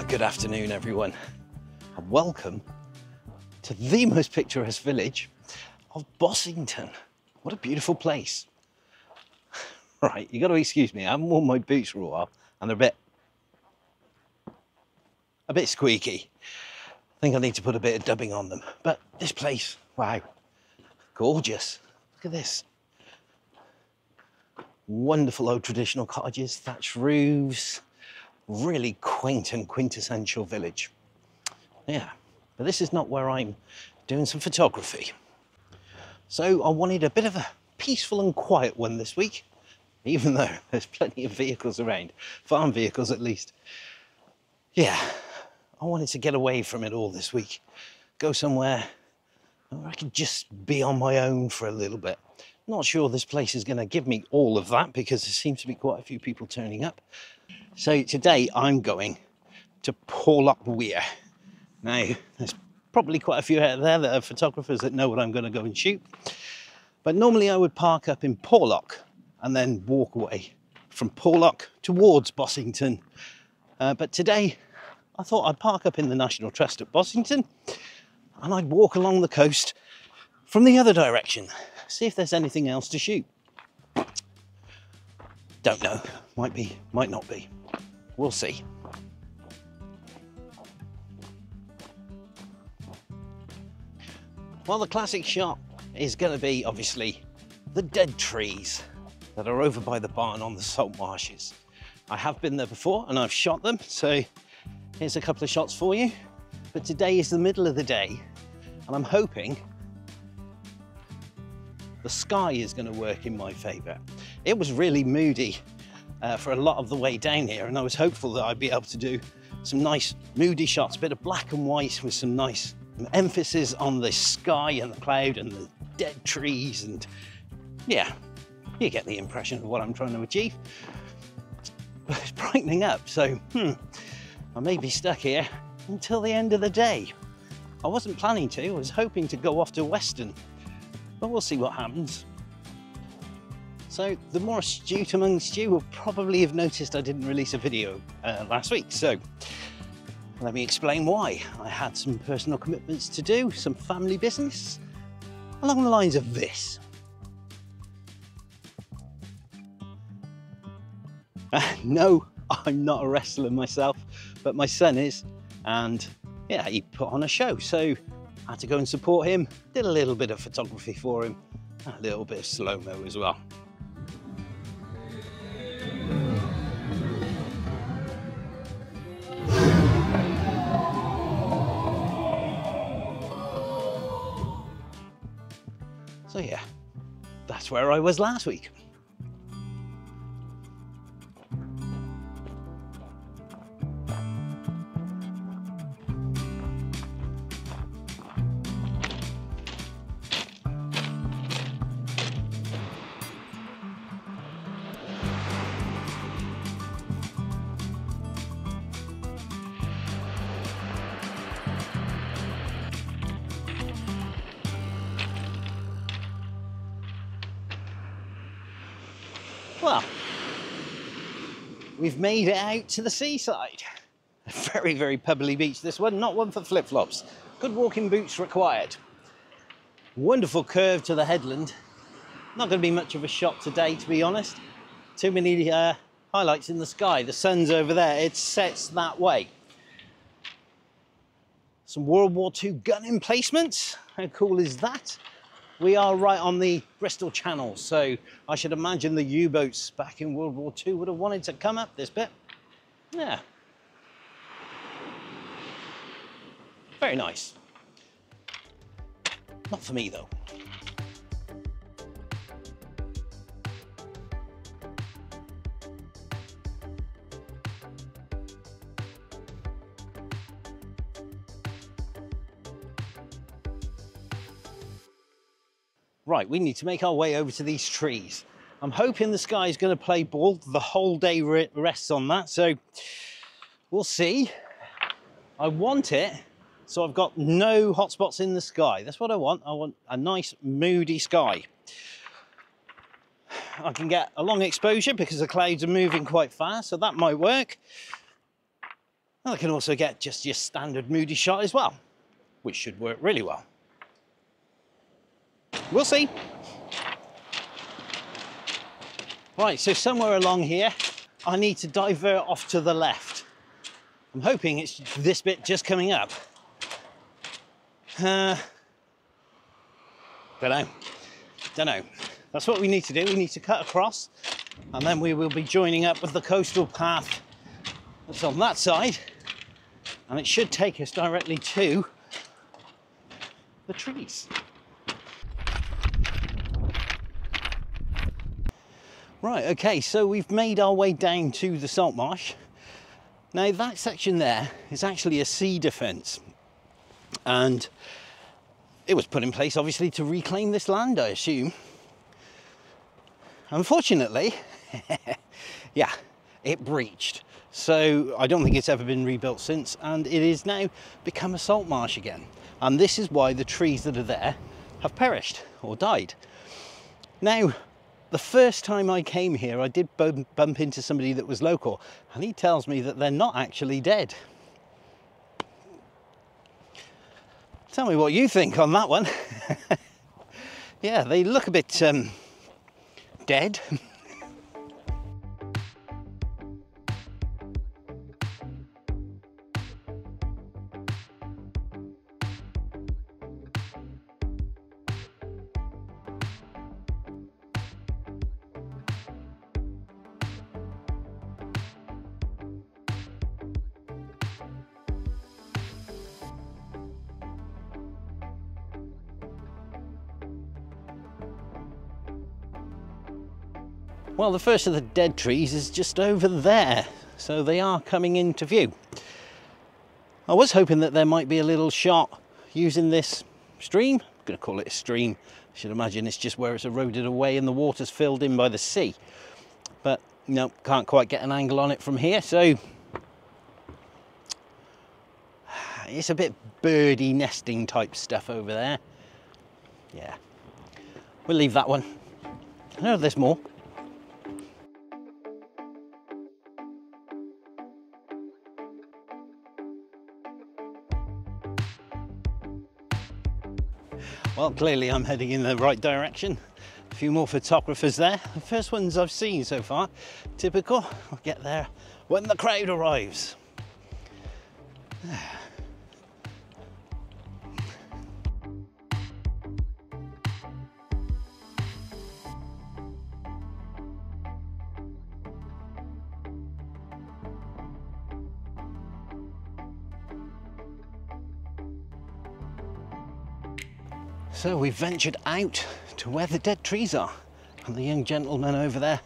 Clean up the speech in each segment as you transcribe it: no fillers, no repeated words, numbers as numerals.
Good afternoon, everyone, and welcome to the most picturesque village of Bossington. What a beautiful place. Right, you got to excuse me, I haven't worn my boots for a while and they're a bit squeaky. I think I need to put a bit of dubbing on them. But this place, wow, gorgeous. Look at this. Wonderful old traditional cottages, thatched roofs, really quaint and quintessential village. Yeah, but this is not where I'm doing some photography. So I wanted a bit of a peaceful and quiet one this week, even though there's plenty of vehicles around, farm vehicles at least. Yeah, I wanted to get away from it all this week, go somewhere where I could just be on my own for a little bit. Not sure this place is going to give me all of that because there seems to be quite a few people turning up. So today I'm going to Porlock Weir. Now, there's probably quite a few out there that are photographers that know what I'm going to go and shoot. But normally I would park up in Porlock and then walk away from Porlock towards Bossington. But today I thought I'd park up in the National Trust at Bossington and I'd walk along the coast from the other direction, see if there's anything else to shoot. Don't know, might be, might not be. We'll see. Well, the classic shot is going to be obviously the dead trees that are over by the barn on the salt marshes. I have been there before and I've shot them, so here's a couple of shots for you. But today is the middle of the day and I'm hoping the sky is going to work in my favour. It was really moody for a lot of the way down here and I was hopeful that I'd be able to do some nice moody shots, a bit of black and white with some nice emphasis on the sky and the cloud and the dead trees, and yeah, you get the impression of what I'm trying to achieve. But it's brightening up, so I may be stuck here until the end of the day. I wasn't planning to, I was hoping to go off to Weston, but we'll see what happens. So the more astute amongst you will probably have noticed I didn't release a video last week, so let me explain why. I had some personal commitments to do, some family business, along the lines of this. No, I'm not a wrestler myself, but my son is, and yeah, he put on a show, so I had to go and support him, did a little bit of photography for him, a little bit of slow-mo as well. So yeah, that's where I was last week. Well, we've made it out to the seaside. A very, very pebbly beach this one, not one for flip-flops. Good walking boots required. Wonderful curve to the headland. Not going to be much of a shot today, to be honest. Too many highlights in the sky. The sun's over there, it sets that way. Some World War II gun emplacements. How cool is that? We are right on the Bristol Channel, so I should imagine the U-boats back in World War II would have wanted to come up this bit. Yeah. Very nice. Not for me, though. Right, we need to make our way over to these trees. I'm hoping the sky is going to play ball. The whole day rests on that, so we'll see. I want it so I've got no hot spots in the sky. That's what I want. I want a nice moody sky. I can get a long exposure because the clouds are moving quite fast, so that might work. And I can also get just your standard Moody shot as well, which should work really well. We'll see. Right, so somewhere along here, I need to divert off to the left. I'm hoping it's this bit just coming up. Don't know. That's what we need to do. We need to cut across, and then we will be joining up with the coastal path that's on that side, and it should take us directly to the trees. Right, okay, so we've made our way down to the salt marsh. Now that section there is actually a sea defence, and it was put in place obviously to reclaim this land, I assume. Unfortunately, yeah, it breached. So I don't think it's ever been rebuilt since, and it is now become a salt marsh again. And this is why the trees that are there have perished or died. Now, the first time I came here, I did bump into somebody that was local, and he tells me that they're not actually dead. Tell me what you think on that one. Yeah, they look a bit dead. Well, the first of the dead trees is just over there, so they are coming into view. I was hoping that there might be a little shot using this stream. I'm going to call it a stream. I should imagine it's just where it's eroded away and the water's filled in by the sea. But no, can't quite get an angle on it from here, so it's a bit birdie nesting type stuff over there. Yeah, we'll leave that one. I know there's more. Well, clearly I'm heading in the right direction. A few more photographers there. The first ones I've seen so far. Typical. I'll get there when the crowd arrives. So we've ventured out to where the dead trees are, and the young gentlemen over there,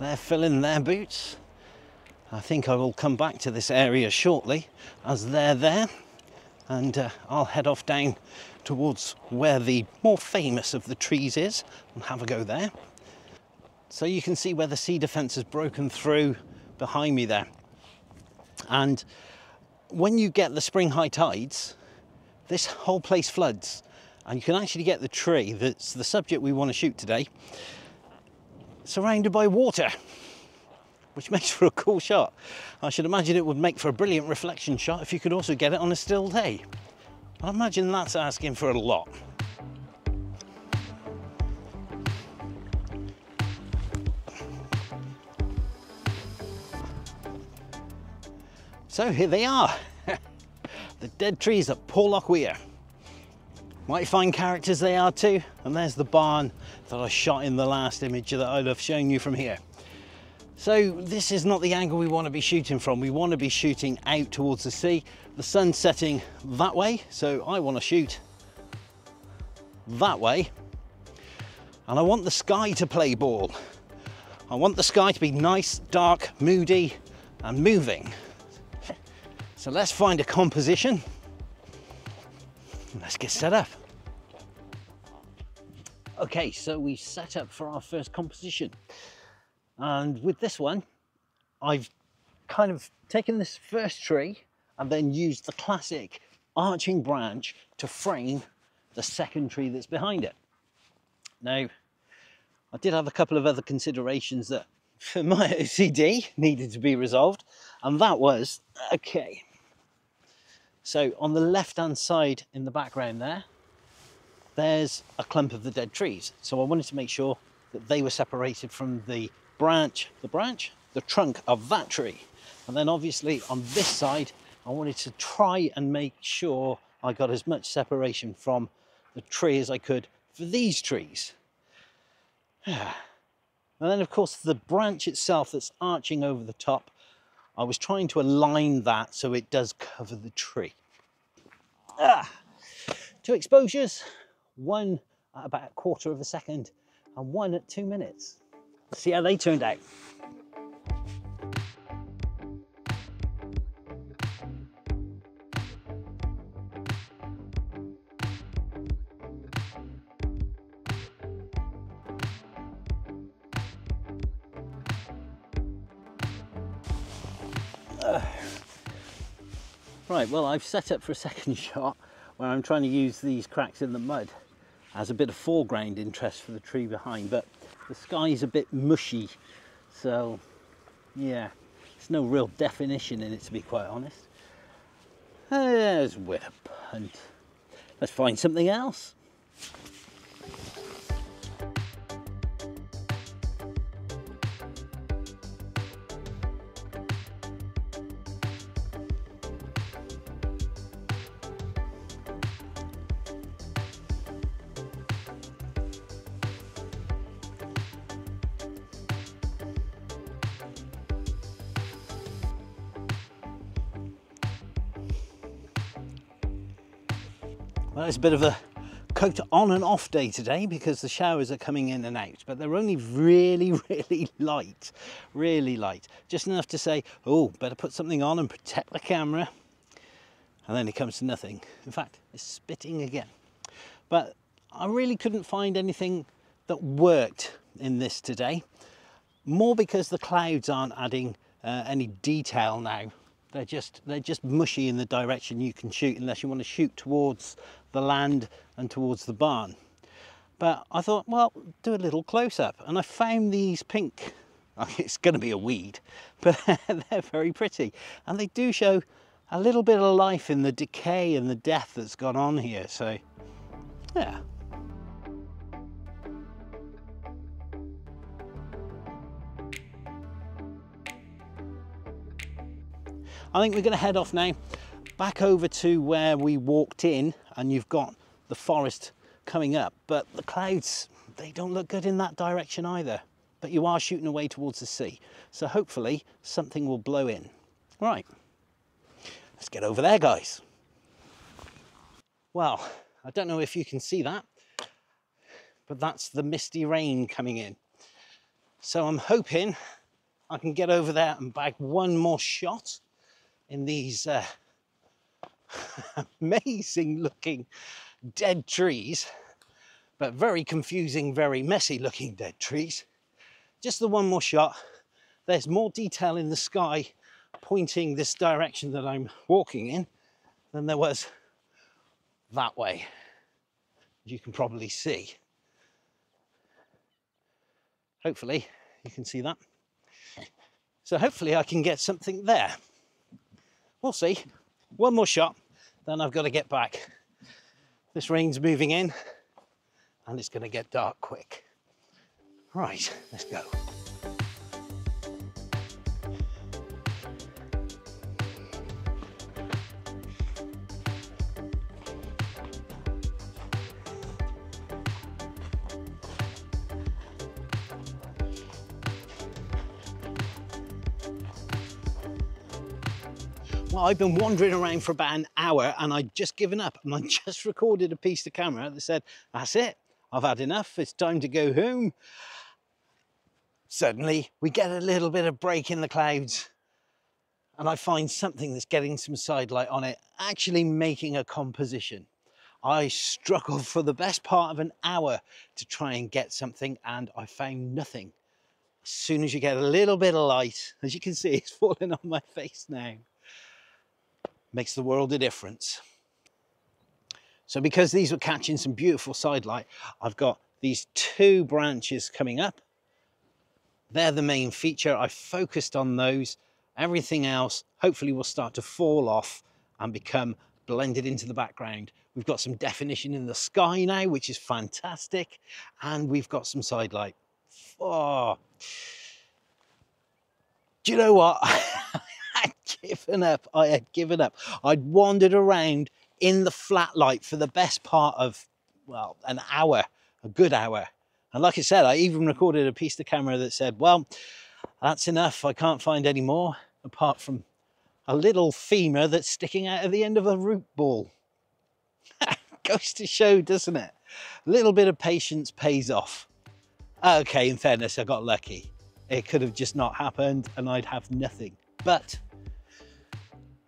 they're filling their boots. I think I will come back to this area shortly as they're there, and I'll head off down towards where the more famous of the trees is and have a go there. So you can see where the sea defence has broken through behind me there. And when you get the spring high tides, this whole place floods. And you can actually get the tree that's the subject we want to shoot today surrounded by water, which makes for a cool shot. I should imagine it would make for a brilliant reflection shot if you could also get it on a still day. I imagine that's asking for a lot. So here they are, the dead trees at Porlock Weir. Mighty fine characters they are too, and there's the barn that I shot in the last image that I'd have shown you from here. So this is not the angle we want to be shooting from. We want to be shooting out towards the sea. The sun's setting that way, so I want to shoot that way. And I want the sky to play ball. I want the sky to be nice, dark, moody, and moving. So let's find a composition. Let's get set up. Okay, so we set up for our first composition. And with this one, I've kind of taken this first tree and then used the classic arching branch to frame the second tree that's behind it. Now, I did have a couple of other considerations that for my OCD needed to be resolved, and that was, okay, So on the left-hand side in the background there's a clump of the dead trees. So I wanted to make sure that they were separated from the trunk of that tree. And then obviously on this side, I wanted to try and make sure I got as much separation from the tree as I could for these trees. And then of course the branch itself that's arching over the top, I was trying to align that so it does cover the tree. 2 exposures, one at about 1/4 of a second and one at 2 minutes. Let's see how they turned out. Right, well, I've set up for a second shot where I'm trying to use these cracks in the mud as a bit of foreground interest for the tree behind, but the sky's a bit mushy, so yeah, there's no real definition in it, to be quite honest. There's a bit of punt. Let's find something else. Well, it's a bit of a coat on and off day today because the showers are coming in and out, but they're only really light, just enough to say, oh, better put something on and protect the camera, and then it comes to nothing. In fact, it's spitting again. But I really couldn't find anything that worked in this today, more because the clouds aren't adding any detail now. They're just mushy in the direction you can shoot, unless you want to shoot towards the land and towards the barn. But I thought, well, do a little close-up, and I found these pink, it's going to be a weed, but they're very pretty, and they do show a little bit of life in the decay and the death that's gone on here. So yeah. I think we're going to head off now, back over to where we walked in, and you've got the forest coming up, but the clouds, they don't look good in that direction either. But you are shooting away towards the sea, so hopefully something will blow in. Right, let's get over there, guys. Well, I don't know if you can see that, but that's the misty rain coming in. So I'm hoping I can get over there and bag one more shot in these amazing looking dead trees, but very confusing, very messy looking dead trees. Just the one more shot. There's more detail in the sky pointing this direction that I'm walking in than there was that way, as you can probably see. Hopefully you can see that. So hopefully I can get something there. We'll see. One more shot, then I've got to get back. This rain's moving in and it's going to get dark quick. Right, let's go. Well, I've been wandering around for about an hour and I'd just given up, and I just recorded a piece to camera that said, that's it, I've had enough, it's time to go home. Suddenly we get a little bit of break in the clouds and I find something that's getting some sidelight on it, actually making a composition. I struggled for the best part of an hour to try and get something, and I found nothing. As soon as you get a little bit of light, as you can see, it's falling on my face now. Makes the world a difference. So because these were catching some beautiful sidelight, I've got these 2 branches coming up. They're the main feature. I focused on those. Everything else hopefully will start to fall off and become blended into the background. We've got some definition in the sky now, which is fantastic. And we've got some side light. Oh, do you know what? I had given up. I had given up. I'd wandered around in the flat light for the best part of, well, an hour, a good hour. And like I said, I even recorded a piece to camera that said, well, that's enough. I can't find any more apart from a little femur that's sticking out of the end of a root ball. Goes to show, doesn't it? A little bit of patience pays off. Okay, in fairness, I got lucky. It could have just not happened and I'd have nothing. But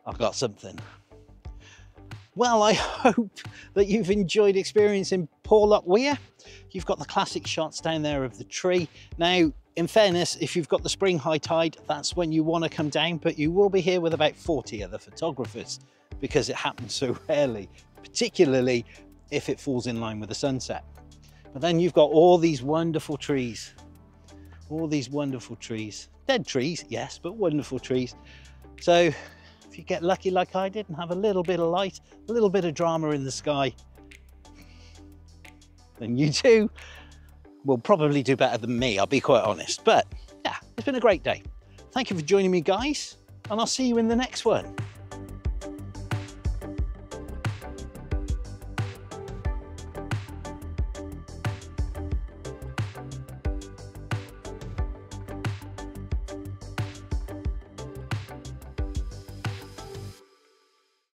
I've got something. Well, I hope that you've enjoyed experiencing Porlock Weir. You've got the classic shots down there of the tree. Now, in fairness, if you've got the spring high tide, that's when you want to come down, but you will be here with about 40 other photographers because it happens so rarely, particularly if it falls in line with the sunset. But then you've got all these wonderful trees, dead trees, yes, but wonderful trees. So if you get lucky like I did and have a little bit of light, a little bit of drama in the sky, then you too will probably do better than me, I'll be quite honest. But yeah, it's been a great day. Thank you for joining me, guys, and I'll see you in the next one.